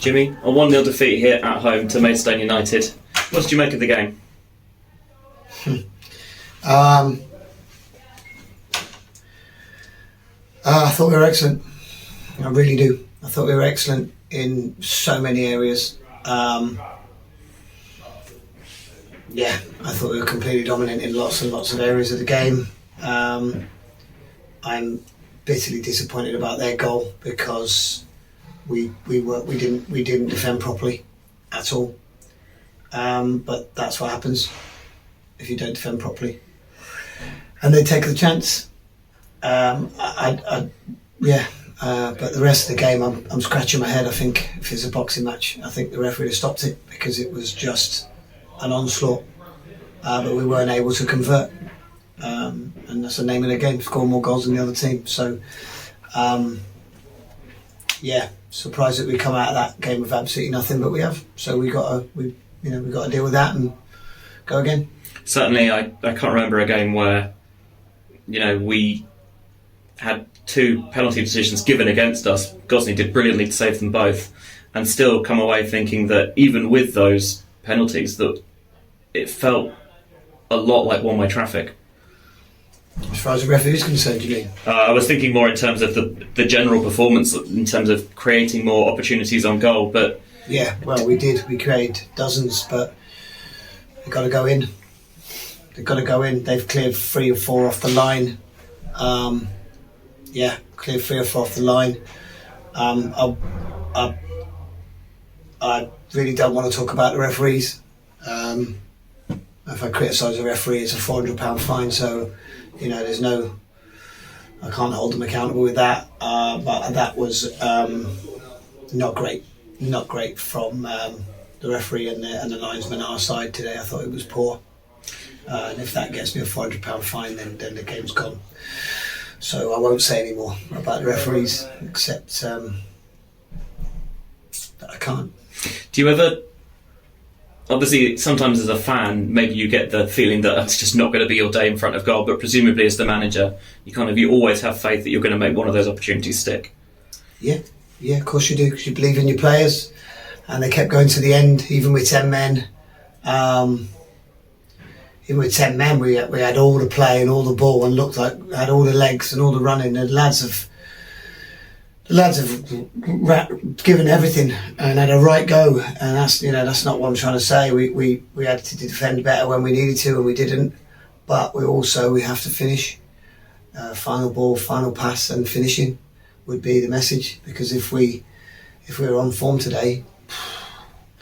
Jimmy, a 1-0 defeat here at home to Maidstone United. What did you make of the game? I thought we were excellent. I really do. I thought we were excellent in so many areas. I thought we were completely dominant in lots and lots of areas of the game. I'm bitterly disappointed about their goal because we didn't defend properly at all. But that's what happens if you don't defend properly. And they take the chance. But the rest of the game, I'm scratching my head. I think if it's a boxing match, I think the referee would have stopped it because it was just an onslaught. But we weren't able to convert. And that's the name of the game, score more goals than the other team. So, surprised that we come out of that game with absolutely nothing, but we have. So we got to deal with that and go again. Certainly, I can't remember a game where, we had 2 penalty decisions given against us. Gosney did brilliantly to save them both, and still come away thinking that even with those penalties, that it felt a lot like one-way traffic. As far as the referee is concerned, you mean? I was thinking more in terms of the general performance, in terms of creating more opportunities on goal. But yeah, well, we did. We created dozens, but they've got to go in. They've cleared 3 or 4 off the line. Cleared 3 or 4 off the line. I really don't want to talk about the referees. If I criticise a referee, it's a £400 fine. So, I can't hold them accountable with that. But that was not great. Not great from the referee and the linesman our side today. I thought it was poor. And if that gets me a £400 fine, then the game's gone. So I won't say any more about the referees, except that I can't. Do you ever, obviously sometimes as a fan, maybe you get the feeling that it's just not going to be your day in front of goal, but presumably as the manager, you always have faith that you're going to make one of those opportunities stick? Yeah, of course you do, because you believe in your players, and they kept going to the end, even with 10 men. Even with 10 men, we had all the play and all the ball, and looked like we had all the legs and all the running. The lads have given everything and had a right go, and that's not what I'm trying to say. We had to defend better when we needed to, and we didn't. But we have to finish. Final ball, final pass, and finishing would be the message. Because if we were on form today,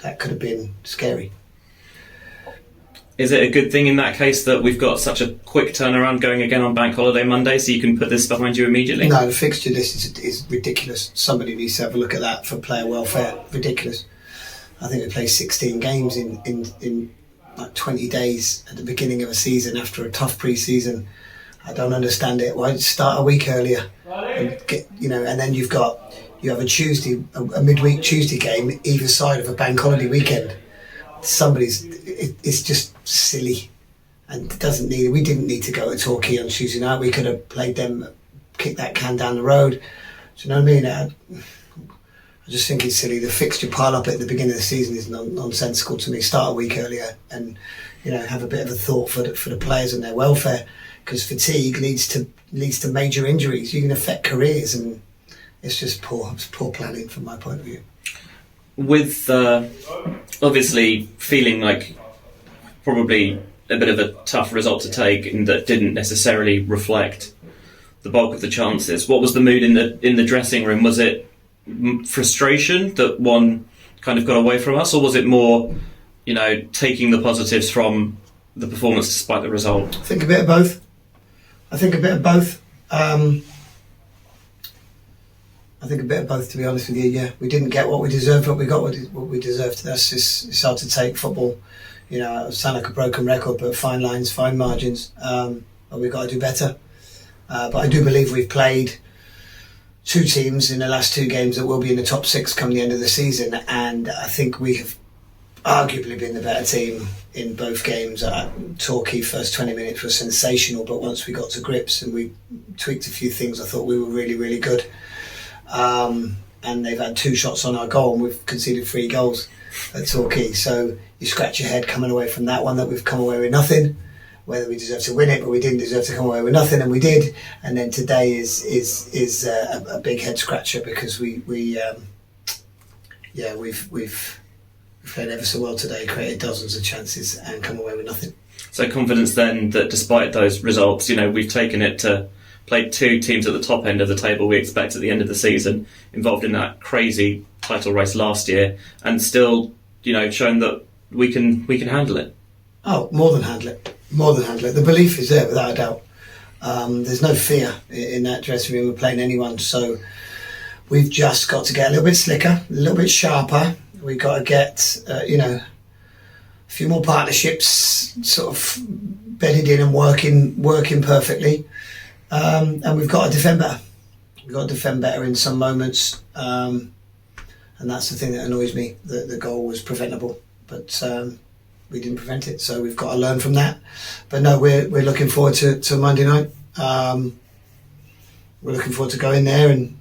that could have been scary. Is it a good thing in that case that we've got such a quick turnaround going again on Bank Holiday Monday, so you can put this behind you immediately? No, the fixture list is ridiculous. Somebody needs to have a look at that for player welfare. Ridiculous. I think we play 16 games in like 20 days at the beginning of a season after a tough pre-season. I don't understand it. Why start a week earlier? And then you have a midweek Tuesday game either side of a Bank Holiday weekend. It's just silly, and we didn't need to go to Torquay on Tuesday night. We could have played them, kicked that can down the road. Do you know what I mean? I just think it's silly. The fixture pile up at the beginning of the season is nonsensical to me. Start a week earlier and have a bit of a thought for the players and their welfare, because fatigue leads to major injuries. You can affect careers, and it's just poor planning from my point of view. With obviously feeling like probably a bit of a tough result to take, and that didn't necessarily reflect the bulk of the chances, what was the mood in the dressing room? Was it frustration that one kind of got away from us, or was it more taking the positives from the performance despite the result? I think a bit of both. To be honest with you. Yeah, we didn't get what we deserved, but we got what we deserved. It's hard to take football. It sound like a broken record, but fine lines, fine margins. But we've got to do better. But I do believe we've played 2 teams in the last 2 games that will be in the top 6 come the end of the season, and I think we have arguably been the better team in both games. Torquay first 20 minutes was sensational, but once we got to grips and we tweaked a few things, I thought we were really, really good. and they've had 2 shots on our goal, and we've conceded 3 goals at Torquay. So you scratch your head coming away from that one, that we've come away with nothing, whether we deserve to win it, but we didn't deserve to come away with nothing, and we did. And then today is a big head scratcher, because we've played ever so well today, created dozens of chances and come away with nothing. So confidence then that despite those results, we've taken it to play 2 teams at the top end of the table we expect at the end of the season, involved in that crazy title race last year, and still, shown that we can handle it. Oh, more than handle it. The belief is there, without a doubt. There's no fear in that dressing room. We're playing anyone, so we've just got to get a little bit slicker, a little bit sharper. We've got to get, a few more partnerships sort of bedded in and working perfectly. And we've got to defend better. We've got to defend better in some moments. And that's the thing that annoys me. The goal was preventable, but we didn't prevent it. So we've got to learn from that. But no, we're looking forward to Monday night. We're looking forward to going there and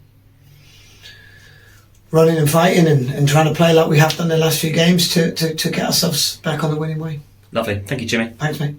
running and fighting and trying to play like we have done the last few games to get ourselves back on the winning way. Lovely. Thank you, Jimmy. Thanks, mate.